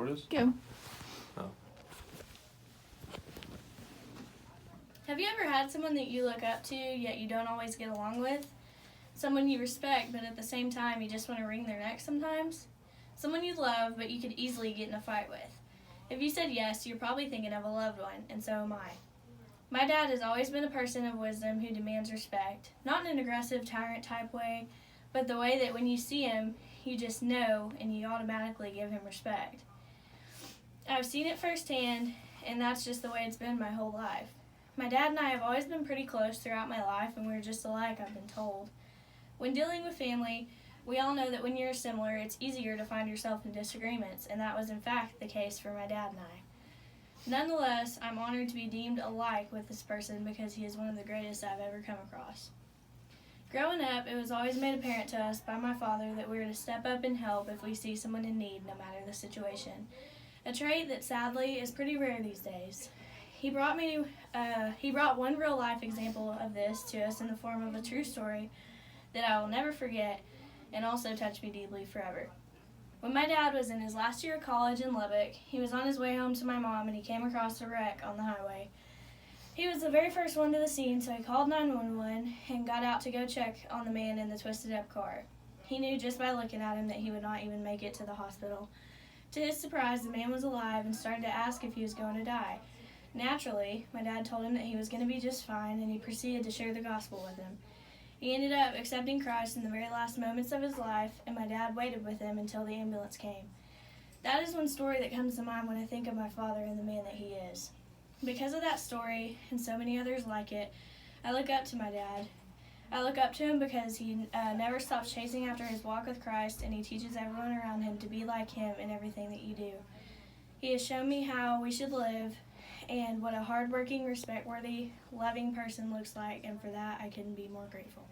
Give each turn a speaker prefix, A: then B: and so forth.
A: Tortoise?
B: Go.
A: Oh.
C: Have you ever had someone that you look up to, yet you don't always get along with? Someone you respect, but at the same time you just want to wring their neck sometimes? Someone you love, but you could easily get in a fight with? If you said yes, you're probably thinking of a loved one, and so am I. My dad has always been a person of wisdom who demands respect, not in an aggressive tyrant-type way, but the way that when you see him, you just know and you automatically give him respect. I've seen it firsthand, and that's just the way it's been my whole life. My dad and I have always been pretty close throughout my life, and we're just alike, I've been told. When dealing with family, we all know that when you're similar, it's easier to find yourself in disagreements, and that was in fact the case for my dad and I. Nonetheless, I'm honored to be deemed alike with this person because he is one of the greatest I've ever come across. Growing up, it was always made apparent to us by my father that we were to step up and help if we see someone in need, no matter the situation. A trait that sadly is pretty rare these days. He brought one real-life example of this to us in the form of a true story that I will never forget and also touch me deeply forever. When my dad was in his last year of college in Lubbock, he was on his way home to my mom and he came across a wreck on the highway. He was the very first one to the scene, so he called 911 and got out to go check on the man in the twisted-up car. He knew just by looking at him that he would not even make it to the hospital. To his surprise, the man was alive and started to ask if he was going to die. Naturally, my dad told him that he was going to be just fine, and he proceeded to share the gospel with him. He ended up accepting Christ in the very last moments of his life, and my dad waited with him until the ambulance came. That is one story that comes to mind when I think of my father and the man that he is. Because of that story, and so many others like it, I look up to my dad. I look up to him because he never stops chasing after his walk with Christ, and he teaches everyone around him to be like him in everything that you do. He has shown me how we should live, and what a hardworking, respect-worthy, loving person looks like, and for that I couldn't be more grateful.